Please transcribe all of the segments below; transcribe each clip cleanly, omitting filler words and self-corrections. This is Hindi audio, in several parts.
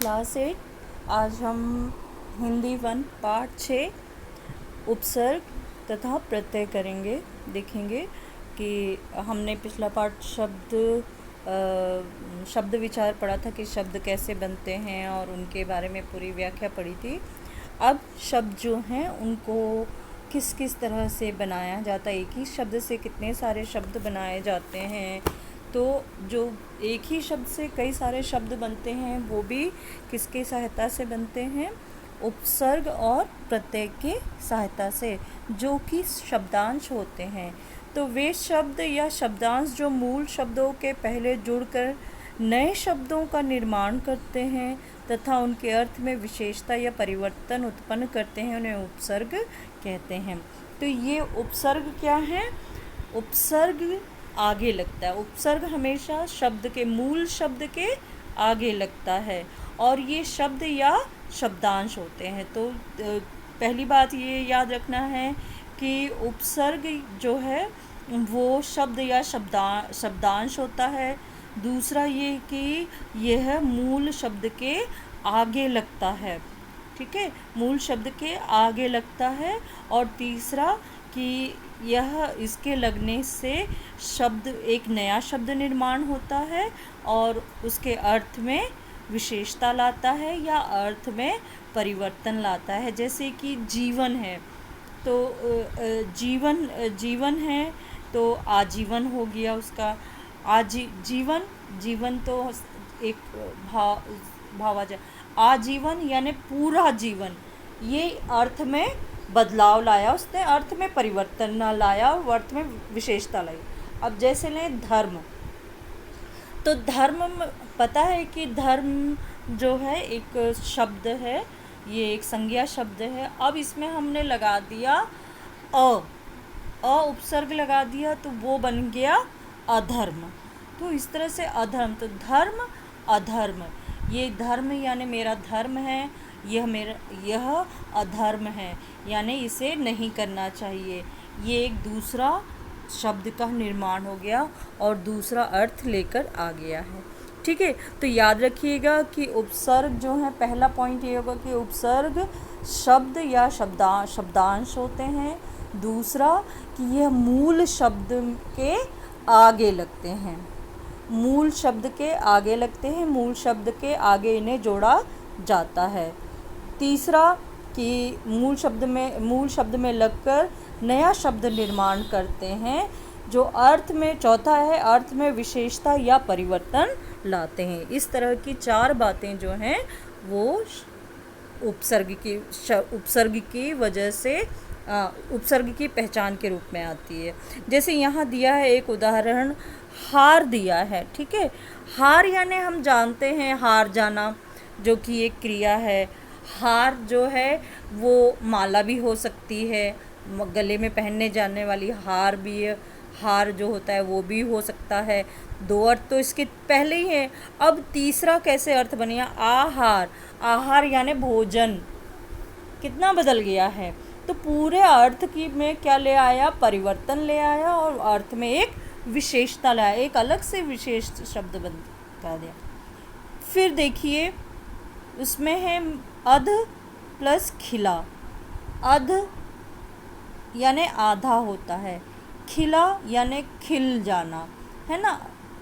क्लास 8। आज हम हिंदी 1 पाठ 6 उपसर्ग तथा प्रत्यय करेंगे। देखेंगे कि हमने पिछला पाठ शब्द विचार पढ़ा था कि शब्द कैसे बनते हैं और उनके बारे में पूरी व्याख्या पढ़ी थी। अब शब्द जो हैं उनको किस किस तरह से बनाया जाता है, एक ही शब्द से कितने सारे शब्द बनाए जाते हैं, तो जो एक ही शब्द से कई सारे शब्द बनते हैं वो भी किसके सहायता से बनते हैं, उपसर्ग और प्रत्यय के सहायता से, जो कि शब्दांश होते हैं। तो वे शब्द या शब्दांश जो मूल शब्दों के पहले जुड़कर नए शब्दों का निर्माण करते हैं तथा उनके अर्थ में विशेषता या परिवर्तन उत्पन्न करते हैं, उन्हें उपसर्ग कहते हैं। तो ये उपसर्ग क्या है? उपसर्ग आगे लगता है। उपसर्ग हमेशा शब्द के मूल शब्द के आगे लगता है और ये शब्द या शब्दांश होते हैं। तो पहली बात ये याद रखना है कि उपसर्ग जो है वो शब्द या शब्दांश होता है। दूसरा ये कि यह मूल शब्द के आगे लगता है, ठीक है, मूल शब्द के आगे लगता है। और तीसरा कि यह इसके लगने से शब्द एक नया शब्द निर्माण होता है और उसके अर्थ में विशेषता लाता है या अर्थ में परिवर्तन लाता है। जैसे कि जीवन है तो जीवन है तो आजीवन हो गया उसका। जीवन तो एक भावाजा आजीवन यानी पूरा जीवन, ये अर्थ में बदलाव लाया उसने, अर्थ में परिवर्तन ना लाया, अर्थ में विशेषता लाई। अब जैसे लें धर्म, तो धर्म पता है कि धर्म जो है एक शब्द है, ये एक संज्ञा शब्द है। अब इसमें हमने लगा दिया उपसर्ग लगा दिया तो वो बन गया अधर्म। तो इस तरह से अधर्म, तो धर्म अधर्म, ये धर्म यानी मेरा धर्म है, यह अधर्म है यानी इसे नहीं करना चाहिए। ये एक दूसरा शब्द का निर्माण हो गया और दूसरा अर्थ लेकर आ गया है, ठीक है। तो याद रखिएगा कि उपसर्ग जो है, पहला पॉइंट ये होगा कि उपसर्ग शब्द या शब्दांश होते हैं। दूसरा कि यह मूल शब्द के आगे लगते हैं, मूल शब्द के आगे लगते हैं, मूल शब्द के आगे इन्हें जोड़ा जाता है। तीसरा कि मूल शब्द में लगकर नया शब्द निर्माण करते हैं, जो अर्थ में, चौथा है अर्थ में विशेषता या परिवर्तन लाते हैं। इस तरह की 4 बातें जो हैं वो उपसर्ग की वजह से उपसर्ग की पहचान के रूप में आती है। जैसे यहाँ दिया है एक उदाहरण, हार दिया है, ठीक है। हार यानी हम जानते हैं हार जाना, जो कि एक क्रिया है। हार जो है वो माला भी हो सकती है, गले में पहनने जाने वाली हार भी है, हार जो होता है वो भी हो सकता है। 2 अर्थ तो इसके पहले ही हैं। अब तीसरा कैसे अर्थ बनेगा? आहार, आहार यानी भोजन, कितना बदल गया है। तो पूरे अर्थ की में क्या ले आया? परिवर्तन ले आया और अर्थ में एक विशेषता लाया, एक अलग से विशेष शब्द बता दिया। फिर देखिए उसमें है अध प्लस खिला। अध यानी आधा होता है, खिला यानी खिल जाना, है ना,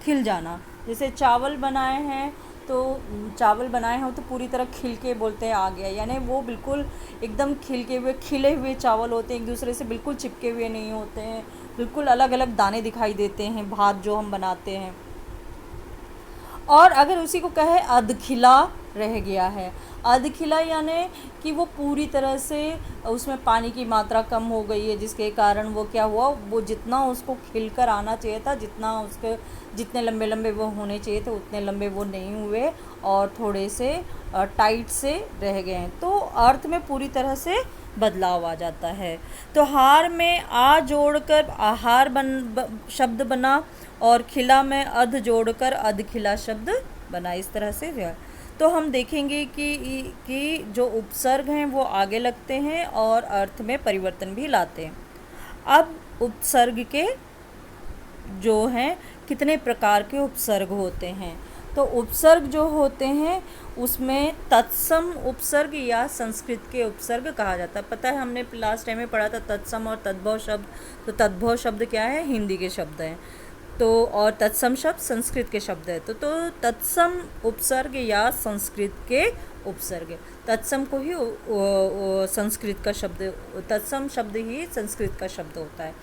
खिल जाना। जैसे चावल बनाए हैं तो पूरी तरह खिल के बोलते हैं आ गया, यानी वो बिल्कुल एकदम खिले हुए चावल होते हैं, एक दूसरे से बिल्कुल चिपके हुए नहीं होते हैं, बिल्कुल अलग अलग दाने दिखाई देते हैं भात जो हम बनाते हैं। और अगर उसी को कहे अधखिला रह गया है, अधखिला यानी कि वो पूरी तरह से उसमें पानी की मात्रा कम हो गई है, जिसके कारण वो क्या हुआ, वो जितना उसको खिलकर आना चाहिए था, जितने लंबे लंबे वो होने चाहिए थे उतने लंबे वो नहीं हुए और थोड़े से टाइट से रह गए हैं। तो अर्थ में पूरी तरह से बदलाव आ जाता है। तो हार में आ जोड़कर आहार शब्द बना और खिला में अध जोड़कर अधखिला शब्द बना। इस तरह से तो हम देखेंगे कि जो उपसर्ग हैं वो आगे लगते हैं और अर्थ में परिवर्तन भी लाते हैं। अब उपसर्ग के जो हैं कितने प्रकार के उपसर्ग होते हैं, तो उपसर्ग जो होते हैं उसमें तत्सम उपसर्ग या संस्कृत के उपसर्ग कहा जाता है। पता है, हमने लास्ट टाइम में पढ़ा था तत्सम और तद्भव शब्द। तो तद्भव शब्द क्या है? हिंदी के शब्द हैं। तो और तत्सम शब्द संस्कृत के शब्द है। तो तत्सम उपसर्ग या संस्कृत के उपसर्ग, तत्सम को ही संस्कृत का शब्द, तत्सम शब्द ही संस्कृत का शब्द होता है।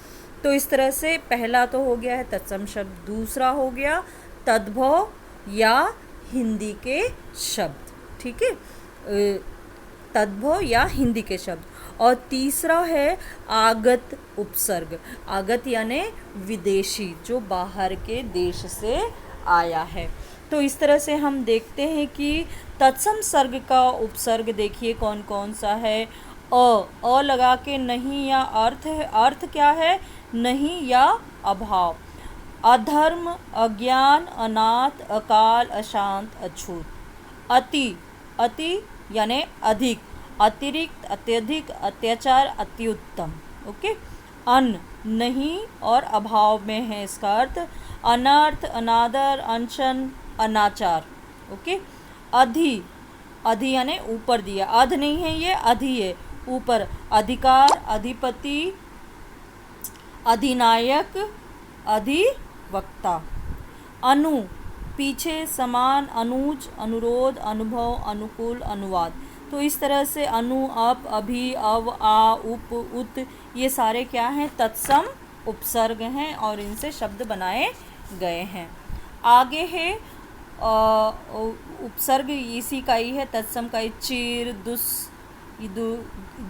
तो इस तरह से पहला तो हो गया है तत्सम शब्द, दूसरा हो गया तद्भव या हिंदी के शब्द, ठीक है, तद्भव या हिंदी के शब्द। और तीसरा है आगत उपसर्ग। आगत यानी विदेशी, जो बाहर के देश से आया है। तो इस तरह से हम देखते हैं कि तत्सम सर्ग का उपसर्ग देखिए कौन कौन सा है। अ लगा के नहीं या अर्थ है। अर्थ क्या है? नहीं या अभाव। अधर्म, अज्ञान, अनाथ, अकाल, अशांत, अछूत। अति, अति यानी अधिक, अतिरिक्त, अत्यधिक, अत्याचार, अत्युत्तम। ओके। अन नहीं और अभाव में है इसका अर्थ। अनर्थ, अनादर, अनशन, अनाचार। ओके। अधि, अधि यानी ऊपर दिया। अध नहीं है ये, अधि है, ऊपर। अधिकार, अधिपति, अधिनायक, अधिवक्ता। अनु पीछे, समान, अनुज, अनुरोध, अनुभव, अनुकूल, अनुवाद। तो इस तरह से अनु, अप, अभि, अव, आ, उप, उत, ये सारे क्या हैं? तत्सम उपसर्ग हैं और इनसे शब्द बनाए गए हैं। आगे है उपसर्ग इसी का ही है, तत्सम का ही। चिर,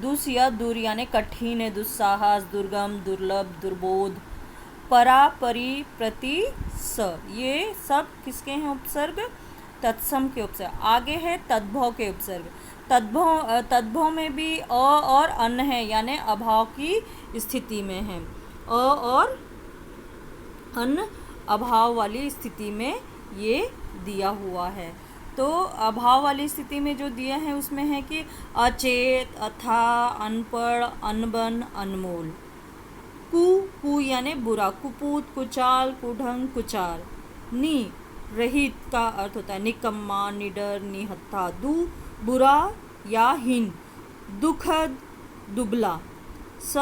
दुस या दूर यानी कठिन है, दुस्साहस, दुर्गम, दुर्लभ, दुर्बोध। परा, परि, प्रति, स, ये सब किसके हैं उपसर्ग? तत्सम के उपसर्ग। आगे है तद्भव के उपसर्ग। तद्भव में भी अ और अन है, यानी अभाव की स्थिति में है। अ और अन अभाव वाली स्थिति में ये दिया हुआ है। तो अभाव वाली स्थिति में जो दिया है उसमें है कि अचेत, अथा, अनपढ़, अनबन, अनमोल। कु यानी बुरा, कुपूत, कुचाल, कुढंग, कुचार। नि रहित का अर्थ होता है निकम्मा, निडर, निहत्था। दु बुरा या हीन, दुखद, दुबला। स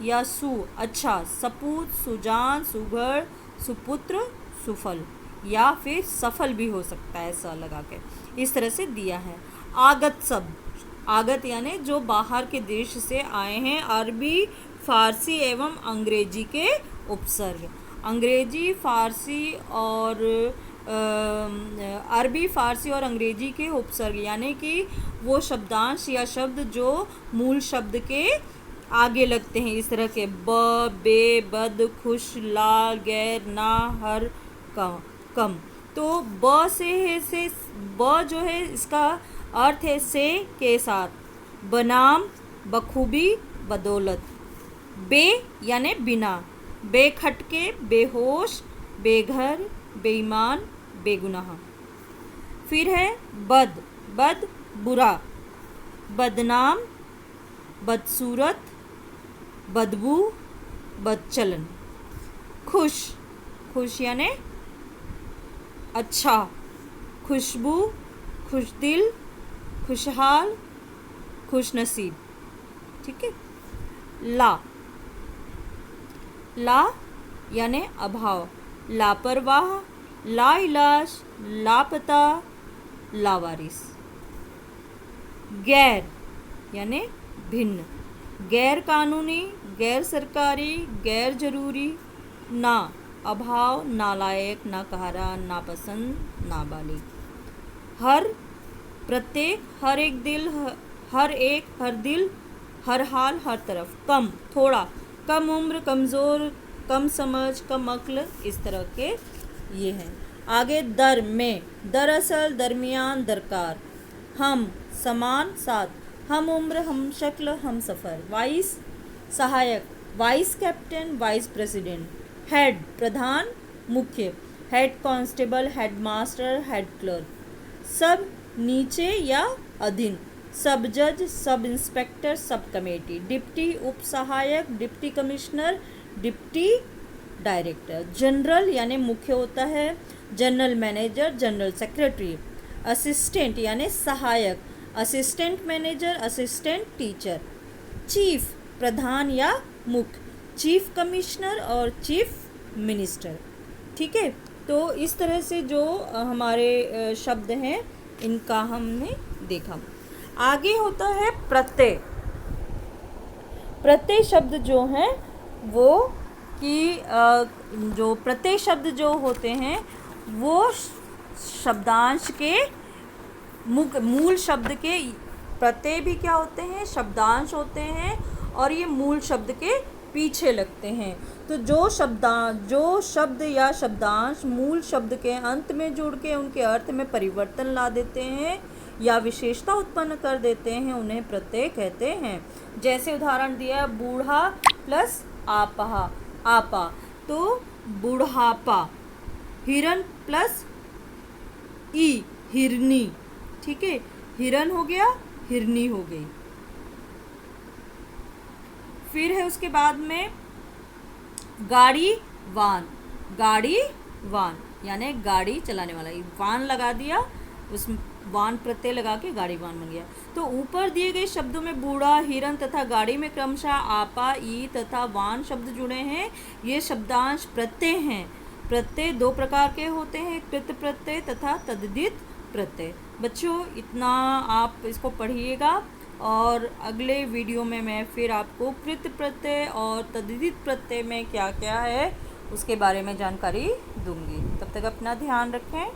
या सु अच्छा, सपूत, सुजान, सुघड़, सुपुत्र, सुफल, या फिर सफल भी हो सकता है स लगा के। इस तरह से दिया है। आगत शब्द, आगत यानी जो बाहर के देश से आए हैं। अरबी, फारसी एवं अंग्रेजी के उपसर्ग। अंग्रेजी, फारसी और अरबी, फारसी और अंग्रेजी के उपसर्ग, यानी कि वो शब्दांश या शब्द जो मूल शब्द के आगे लगते हैं। इस तरह के ब, बे, बद, खुश, ला, गैर, ना, हर, कम। तो ब से ब जो है इसका अर्थ है से के साथ, बनाम, बखूबी, बदौलत। बे यानी बिना, बेखटके, बेहोश, बेघर, बेईमान, बेगुनाह। फिर है बद, बद बुरा, बदनाम, बदसूरत, बदबू, बदचलन। खुश, खुश यानी अच्छा, खुशबू, खुशदिल, खुशहाल, खुशनसीब। ठीक है। ला, ला यानी अभाव, लापरवाह, लाइलाज, लापता, लावारिस। गैर यानी भिन्न, गैर कानूनी, गैर सरकारी, गैर जरूरी। ना अभाव, नालायक, नाकहारा, नापसंद, नाबालिग। हर प्रत्येक, हर एक दिल, हर एक, हर दिल, हर हाल, हर तरफ। कम थोड़ा, कम उम्र, कमज़ोर, कम समझ, कम अक्ल, इस तरह के ये हैं। आगे दर में, दरअसल, दरमियान, दरकार। हम समान, साथ, हम उम्र, हम शक्ल, हम सफ़र। वाइस सहायक, vice captain, vice president. Head प्रधान, मुख्य। Head constable, head master, head clerk. सब नीचे या अधीन, सब जज, sub inspector, sub committee. Deputy उप सहायक, deputy commissioner, deputy director. General यानी मुख्य होता है, general manager, general secretary. Assistant यानी सहायक, assistant manager, assistant teacher. Chief प्रधान या मुख्य, चीफ कमिश्नर और चीफ मिनिस्टर। ठीक है, तो इस तरह से जो हमारे शब्द हैं इनका हमने देखा। आगे होता है प्रत्यय। प्रत्यय शब्द जो हैं वो कि जो प्रत्यय शब्द जो होते हैं वो शब्दांश के मूल शब्द के, प्रत्यय भी क्या होते हैं, शब्दांश होते हैं और ये मूल शब्द के पीछे लगते हैं। तो जो शब्द या शब्दांश मूल शब्द के अंत में जुड़ के उनके अर्थ में परिवर्तन ला देते हैं या विशेषता उत्पन्न कर देते हैं उन्हें प्रत्यय कहते हैं। जैसे उदाहरण दिया, बूढ़ा प्लस आपा, तो बुढ़ापा। हिरन प्लस ई, हिरनी। ठीक है, हिरन हो गया, हिरनी हो गई। फिर है उसके बाद में गाड़ी वान, गाड़ी वान यानी गाड़ी चलाने वाला, वान लगा दिया, उस वान प्रत्यय लगा के गाड़ी वान बन गया। तो ऊपर दिए गए शब्दों में बूढ़ा, हिरन तथा गाड़ी में क्रमशः आपा, ई तथा वान शब्द जुड़े हैं। ये शब्दांश प्रत्यय हैं। प्रत्यय दो प्रकार के होते हैं, कृत प्रत्यय तथा तद्धित प्रत्यय। बच्चों इतना आप इसको पढ़िएगा और अगले वीडियो में मैं फिर आपको कृत प्रत्यय और तद्धित प्रत्यय में क्या क्या है उसके बारे में जानकारी दूंगी। तब तक अपना ध्यान रखें।